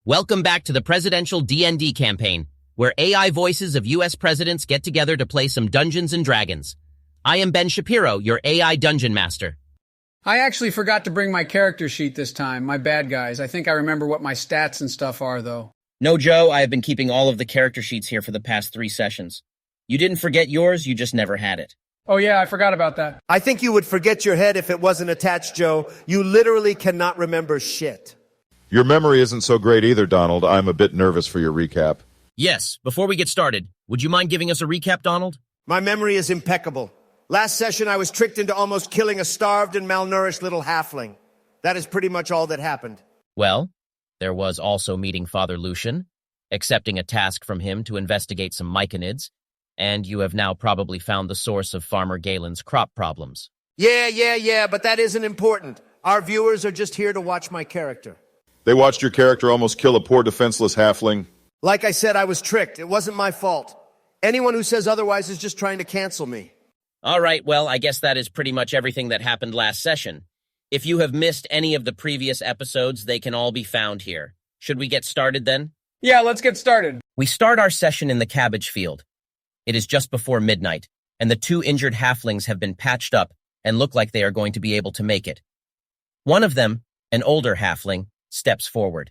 Welcome back to the Presidential D&D Campaign, where AI voices of U.S. presidents get together to play some Dungeons & Dragons. I am Ben Shapiro, your AI Dungeon Master. I actually forgot to bring my character sheet this time. My bad, guys. I think I remember what my stats and stuff are, though. No, Joe, I have been keeping all of the character sheets here for the past 3 sessions. You didn't forget yours, you just never had it. Oh yeah, I forgot about that. I think you would forget your head if it wasn't attached, Joe. You literally cannot remember shit. Your memory isn't so great either, Donald. I'm a bit nervous for your recap. Yes, before we get started, would you mind giving us a recap, Donald? My memory is impeccable. Last session, I was tricked into almost killing a starved and malnourished little halfling. That is pretty much all that happened. Well, there was also meeting Father Lucian, accepting a task from him to investigate some myconids, and you have now probably found the source of Farmer Galen's crop problems. Yeah, but that isn't important. Our viewers are just here to watch my character. They watched your character almost kill a poor defenseless halfling. Like I said, I was tricked. It wasn't my fault. Anyone who says otherwise is just trying to cancel me. All right, well, I guess that is pretty much everything that happened last session. If you have missed any of the previous episodes, they can all be found here. Should we get started then? Yeah, let's get started. We start our session in the cabbage field. It is just before midnight, and the 2 injured halflings have been patched up and look like they are going to be able to make it. One of them, an older halfling, steps forward.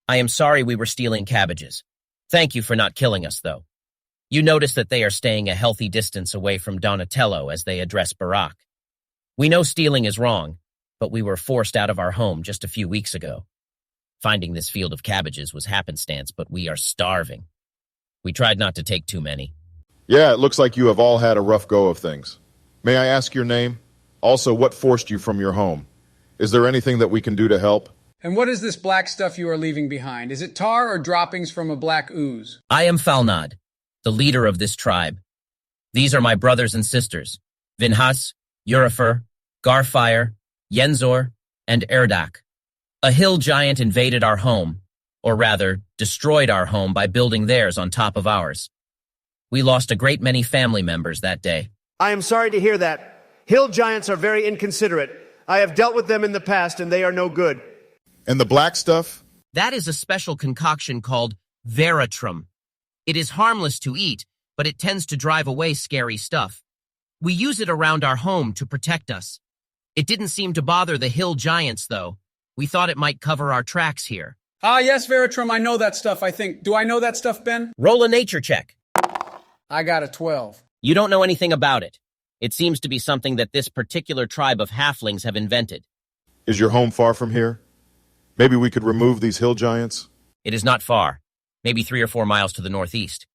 I am sorry we were stealing cabbages. Thank you for not killing us, though. You notice that they are staying a healthy distance away from Donatello as they address Barack. We know stealing is wrong, but we were forced out of our home just a few weeks ago. Finding this field of cabbages was happenstance, but we are starving. We tried not to take too many. Yeah, it looks like you have all had a rough go of things. May I ask your name? Also, what forced you from your home? Is there anything that we can do to help? And what is this black stuff you are leaving behind? Is it tar or droppings from a black ooze? I am Falnad, the leader of this tribe. These are my brothers and sisters, Vinhas, Urifer, Garfire, Yenzor, and Erdak. A hill giant invaded our home, or rather, destroyed our home by building theirs on top of ours. We lost a great many family members that day. I am sorry to hear that. Hill giants are very inconsiderate. I have dealt with them in the past, and they are no good. And the black stuff? That is a special concoction called Veratrum. It is harmless to eat, but it tends to drive away scary stuff. We use it around our home to protect us. It didn't seem to bother the hill giants, though. We thought it might cover our tracks here. Ah, yes, Veratrum, I know that stuff, I think. Do I know that stuff, Ben? Roll a nature check. I got a 12. You don't know anything about it. It seems to be something that this particular tribe of halflings have invented. Is your home far from here? Maybe we could remove these hill giants? It is not far, maybe 3 or 4 miles to the northeast.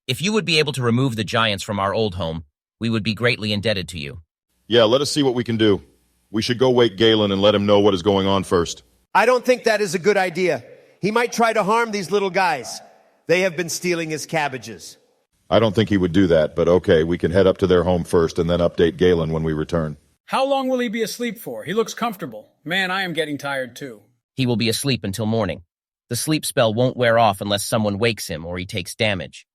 If you would be able to remove the giants from our old home, we would be greatly indebted to you. Yeah, let us see what we can do. We should go wake Galen and let him know what is going on first. I don't think that is a good idea. He might try to harm these little guys. They have been stealing his cabbages. I don't think he would do that, but okay, we can head up to their home first and then update Galen when we return. How long will he be asleep for? He looks comfortable. Man, I am getting tired too. He will be asleep until morning. The sleep spell won't wear off unless someone wakes him or he takes damage.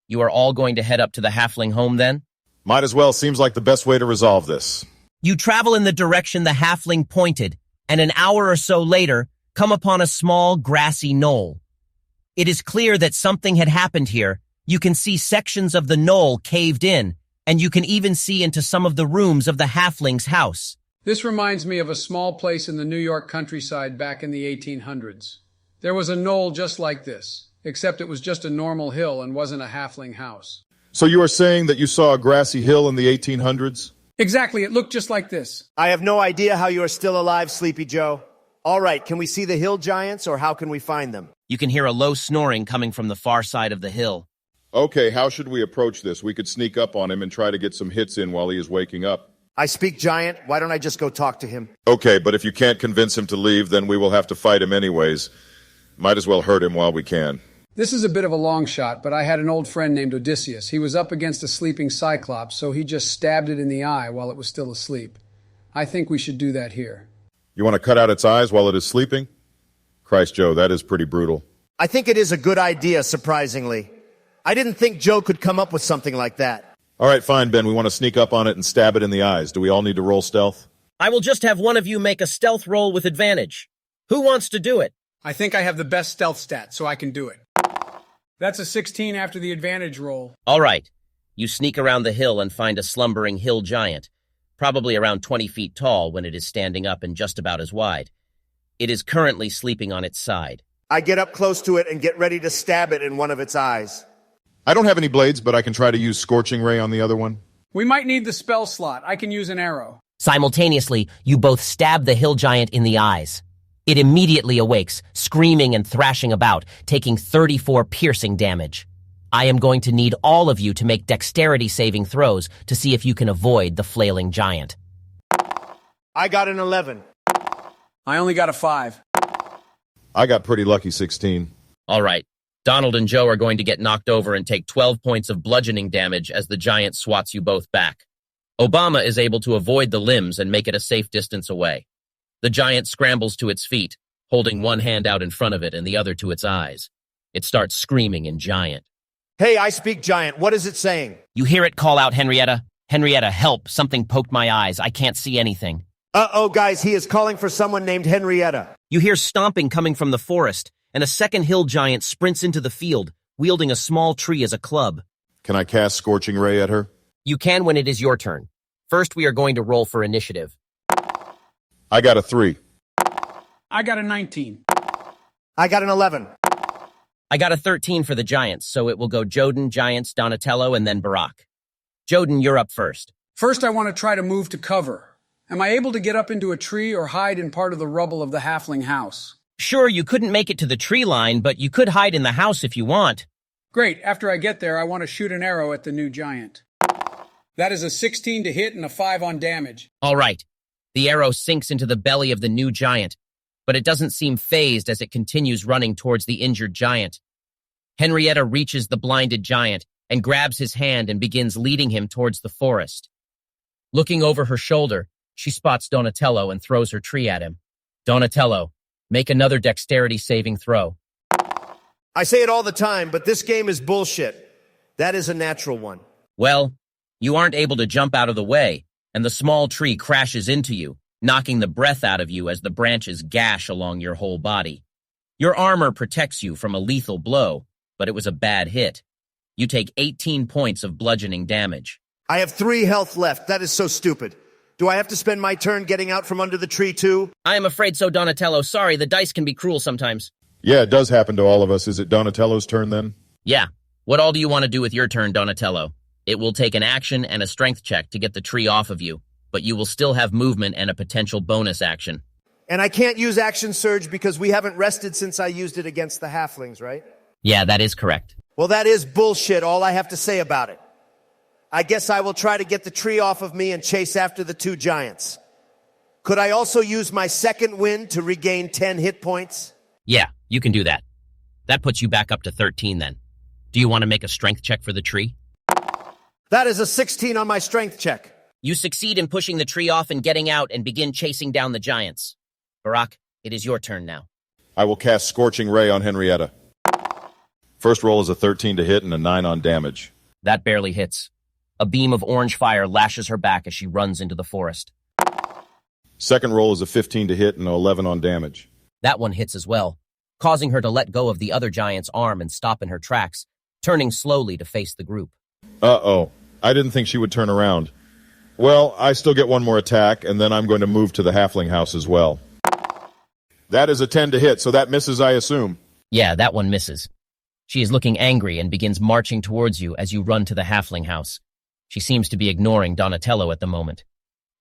You are all going to head up to the halfling home then? Might as well. Seems like the best way to resolve this. You travel in the direction the halfling pointed, and an hour or so later, come upon a small grassy knoll. It is clear that something had happened here. You can see sections of the knoll caved in, and you can even see into some of the rooms of the halfling's house. This reminds me of a small place in the New York countryside back in the 1800s. There was a knoll just like this, except it was just a normal hill and wasn't a halfling house. So you are saying that you saw a grassy hill in the 1800s? Exactly, it looked just like this. I have no idea how you are still alive, Sleepy Joe. All right, can we see the hill giants, or how can we find them? You can hear a low snoring coming from the far side of the hill. Okay, how should we approach this? We could sneak up on him and try to get some hits in while he is waking up. I speak giant. Why don't I just go talk to him? Okay, but if you can't convince him to leave, then we will have to fight him anyways. Might as well hurt him while we can. This is a bit of a long shot, but I had an old friend named Odysseus. He was up against a sleeping cyclops, so he just stabbed it in the eye while it was still asleep. I think we should do that here. You want to cut out its eyes while it is sleeping? Christ, Joe, that is pretty brutal. I think it is a good idea, surprisingly. I didn't think Joe could come up with something like that. All right, fine, Ben. We want to sneak up on it and stab it in the eyes. Do we all need to roll stealth? I will just have one of you make a stealth roll with advantage. Who wants to do it? I think I have the best stealth stat, so I can do it. That's a 16 after the advantage roll. All right. You sneak around the hill and find a slumbering hill giant, probably around 20 feet tall when it is standing up and just about as wide. It is currently sleeping on its side. I get up close to it and get ready to stab it in one of its eyes. I don't have any blades, but I can try to use Scorching Ray on the other one. We might need the spell slot. I can use an arrow. Simultaneously, you both stab the hill giant in the eyes. It immediately awakes, screaming and thrashing about, taking 34 piercing damage. I am going to need all of you to make dexterity saving throws to see if you can avoid the flailing giant. I got an 11. I only got a 5. I got pretty lucky, 16. All right. Donald and Joe are going to get knocked over and take 12 points of bludgeoning damage as the giant swats you both back. Obama is able to avoid the limbs and make it a safe distance away. The giant scrambles to its feet, holding one hand out in front of it and the other to its eyes. It starts screaming in giant. Hey, I speak giant. What is it saying? You hear it call out, Henrietta. Henrietta, help. Something poked my eyes. I can't see anything. Uh-oh, guys, he is calling for someone named Henrietta. You hear stomping coming from the forest, and a second hill giant sprints into the field, wielding a small tree as a club. Can I cast Scorching Ray at her? You can when it is your turn. First, we are going to roll for initiative. I got a 3. I got a 19. I got an 11. I got a 13 for the Giants, so it will go Joden, Giants, Donatello, and then Barack. Joden, you're up first. First, I want to try to move to cover. Am I able to get up into a tree or hide in part of the rubble of the halfling house? Sure, you couldn't make it to the tree line, but you could hide in the house if you want. Great. After I get there, I want to shoot an arrow at the new giant. That is a 16 to hit and a 5 on damage. All right. The arrow sinks into the belly of the new giant, but it doesn't seem fazed as it continues running towards the injured giant. Henrietta reaches the blinded giant and grabs his hand and begins leading him towards the forest. Looking over her shoulder, she spots Donatello and throws her tree at him. Donatello, make another dexterity saving throw. I say it all the time, but this game is bullshit. That is a natural one. Well, you aren't able to jump out of the way, and the small tree crashes into you, knocking the breath out of you as the branches gash along your whole body. Your armor protects you from a lethal blow, but it was a bad hit. You take 18 points of bludgeoning damage. I have 3 health left. That is so stupid. Do I have to spend my turn getting out from under the tree, too? I am afraid so, Donatello. Sorry, the dice can be cruel sometimes. Yeah, it does happen to all of us. Is it Donatello's turn then? Yeah. What all do you want to do with your turn, Donatello? It will take an action and a strength check to get the tree off of you, but you will still have movement and a potential bonus action. And I can't use Action Surge because we haven't rested since I used it against the halflings, right? Yeah, that is correct. Well, that is bullshit, all I have to say about it. I guess I will try to get the tree off of me and chase after the 2 giants. Could I also use my second wind to regain 10 hit points? Yeah, you can do that. That puts you back up to 13 then. Do you want to make a strength check for the tree? That is a 16 on my strength check. You succeed in pushing the tree off and getting out and begin chasing down the giants. Barack, it is your turn now. I will cast Scorching Ray on Henrietta. First roll is a 13 to hit and a 9 on damage. That barely hits. A beam of orange fire lashes her back as she runs into the forest. Second roll is a 15 to hit and an 11 on damage. That one hits as well, causing her to let go of the other giant's arm and stop in her tracks, turning slowly to face the group. Uh-oh. I didn't think she would turn around. Well, I still get one more attack, and then I'm going to move to the halfling house as well. That is a 10 to hit, so that misses, I assume. Yeah, that one misses. She is looking angry and begins marching towards you as you run to the halfling house. She seems to be ignoring Donatello at the moment.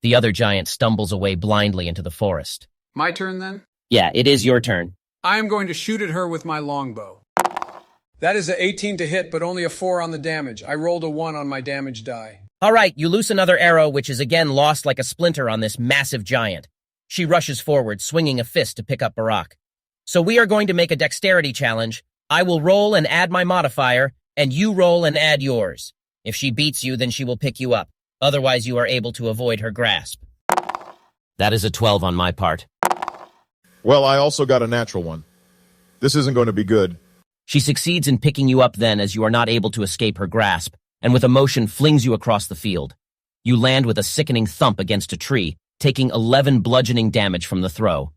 The other giant stumbles away blindly into the forest. My turn, then? Yeah, it is your turn. I am going to shoot at her with my longbow. That is a 18 to hit, but only a 4 on the damage. I rolled a 1 on my damage die. All right, you loose another arrow, which is again lost like a splinter on this massive giant. She rushes forward, swinging a fist to pick up Barack. So we are going to make a dexterity challenge. I will roll and add my modifier, and you roll and add yours. If she beats you, then she will pick you up. Otherwise, you are able to avoid her grasp. That is a 12 on my part. Well, I also got a natural one. This isn't going to be good. She succeeds in picking you up then as you are not able to escape her grasp, and with emotion flings you across the field. You land with a sickening thump against a tree, taking 11 bludgeoning damage from the throw.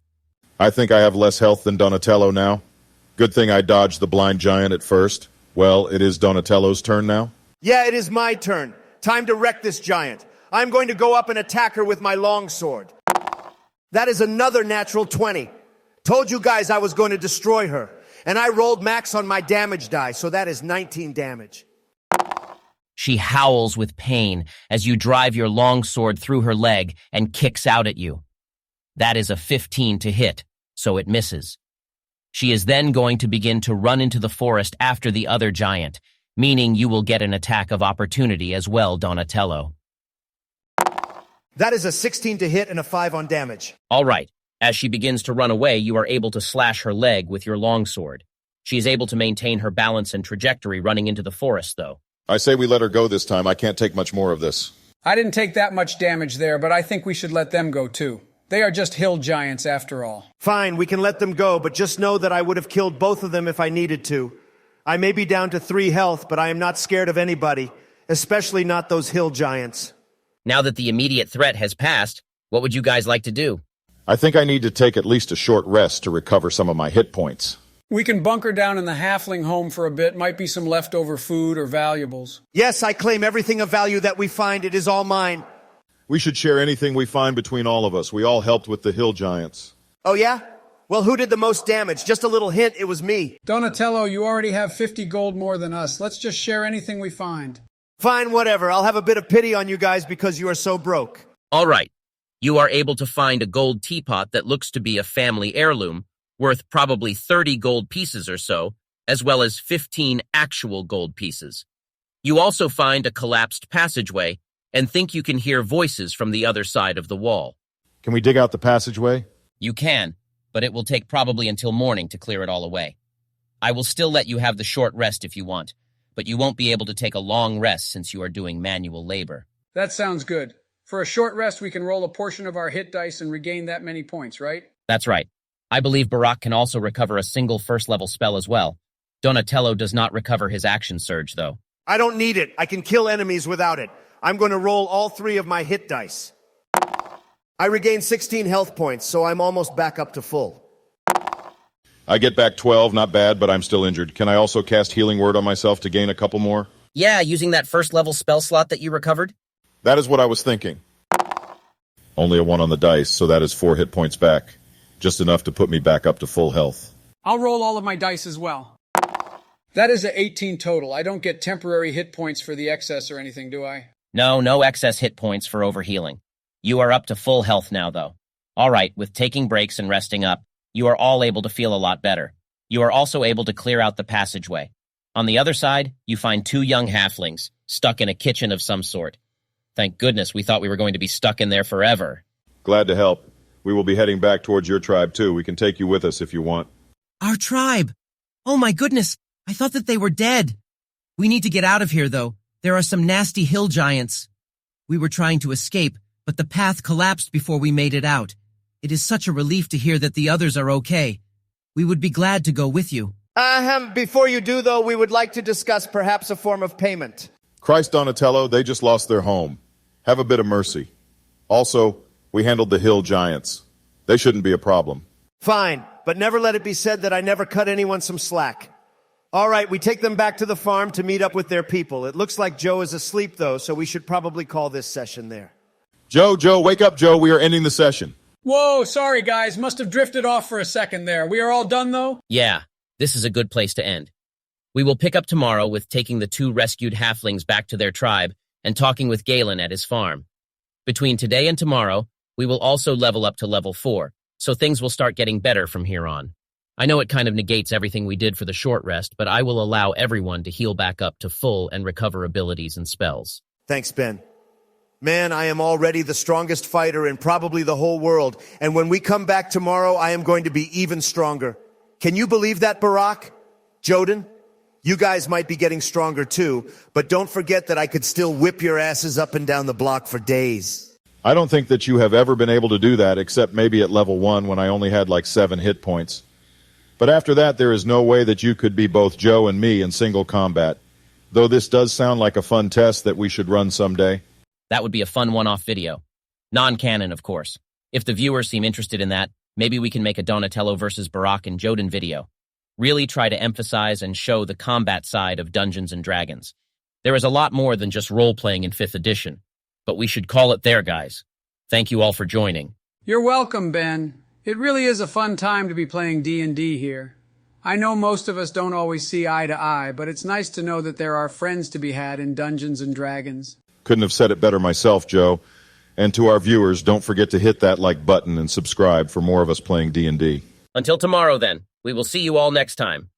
I think I have less health than Donatello now. Good thing I dodged the blind giant at first. Well, it is Donatello's turn now. Yeah, it is my turn. Time to wreck this giant. I'm going to go up and attack her with my longsword. That is another natural 20. Told you guys I was going to destroy her. And I rolled max on my damage die, so that is 19 damage. She howls with pain as you drive your longsword through her leg and kicks out at you. That is a 15 to hit, so it misses. She is then going to begin to run into the forest after the other giant, meaning you will get an attack of opportunity as well, Donatello. That is a 16 to hit and a 5 on damage. All right. As she begins to run away, you are able to slash her leg with your longsword. She is able to maintain her balance and trajectory running into the forest, though. I say we let her go this time. I can't take much more of this. I didn't take that much damage there, but I think we should let them go too. They are just hill giants after all. Fine, we can let them go, but just know that I would have killed both of them if I needed to. I may be down to 3 health, but I am not scared of anybody, especially not those hill giants. Now that the immediate threat has passed, what would you guys like to do? I think I need to take at least a short rest to recover some of my hit points. We can bunker down in the halfling home for a bit. Might be some leftover food or valuables. Yes, I claim everything of value that we find. It is all mine. We should share anything we find between all of us. We all helped with the hill giants. Oh, yeah? Well, who did the most damage? Just a little hint, it was me. Donatello, you already have 50 gold more than us. Let's just share anything we find. Fine, whatever. I'll have a bit of pity on you guys because you are so broke. All right. You are able to find a gold teapot that looks to be a family heirloom, worth probably 30 gold pieces or so, as well as 15 actual gold pieces. You also find a collapsed passageway and think you can hear voices from the other side of the wall. Can we dig out the passageway? You can, but it will take probably until morning to clear it all away. I will still let you have the short rest if you want, but you won't be able to take a long rest since you are doing manual labor. That sounds good. For a short rest, we can roll a portion of our hit dice and regain that many points, right? That's right. I believe Barak can also recover a single first-level spell as well. Donatello does not recover his action surge, though. I don't need it. I can kill enemies without it. I'm going to roll all 3 of my hit dice. I regain 16 health points, so I'm almost back up to full. I get back 12, not bad, but I'm still injured. Can I also cast Healing Word on myself to gain a couple more? Yeah, using that first-level spell slot that you recovered? That is what I was thinking. Only a 1 on the dice, so that is 4 hit points back. Just enough to put me back up to full health. I'll roll all of my dice as well. That is a 18 total. I don't get temporary hit points for the excess or anything, do I? No excess hit points for overhealing. You are up to full health now, though. All right, with taking breaks and resting up, you are all able to feel a lot better. You are also able to clear out the passageway. On the other side, you find 2 young halflings, stuck in a kitchen of some sort. Thank goodness we thought we were going to be stuck in there forever. Glad to help. We will be heading back towards your tribe, too. We can take you with us if you want. Our tribe! Oh my goodness, I thought that they were dead. We need to get out of here, though. There are some nasty hill giants. We were trying to escape, but the path collapsed before we made it out. It is such a relief to hear that the others are okay. We would be glad to go with you. Before you do, though, we would like to discuss perhaps a form of payment. Christ, Donatello, they just lost their home. Have a bit of mercy. Also, we handled the hill giants. They shouldn't be a problem. Fine, but never let it be said that I never cut anyone some slack. All right, we take them back to the farm to meet up with their people. It looks like Joe is asleep, though, so we should probably call this session there. Joe, wake up, Joe. We are ending the session. Whoa, sorry guys, must have drifted off for a second there. We are all done, though? Yeah, this is a good place to end. We will pick up tomorrow with taking the 2 rescued halflings back to their tribe and talking with Galen at his farm. Between today and tomorrow, we will also level up to level 4, so things will start getting better from here on. I know it kind of negates everything we did for the short rest, but I will allow everyone to heal back up to full and recover abilities and spells. Thanks, Ben. Man, I am already the strongest fighter in probably the whole world, and when we come back tomorrow, I am going to be even stronger. Can you believe that, Barak? Joden? You guys might be getting stronger too, but don't forget that I could still whip your asses up and down the block for days. I don't think that you have ever been able to do that, except maybe at level 1 when I only had like 7 hit points. But after that, there is no way that you could be both Joe and me in single combat. Though this does sound like a fun test that we should run someday. That would be a fun one-off video. Non-canon, of course. If the viewers seem interested in that, Maybe we can make a Donatello versus Barack and Joden video. Really try to emphasize and show the combat side of Dungeons & Dragons. There is a lot more than just role-playing in 5th edition, but we should call it there, guys. Thank you all for joining. You're welcome, Ben. It really is a fun time to be playing D&D here. I know most of us don't always see eye to eye, but it's nice to know that there are friends to be had in Dungeons & Dragons. Couldn't have said it better myself, Joe. And to our viewers, don't forget to hit that like button and subscribe for more of us playing D&D. Until tomorrow, then. We will see you all next time.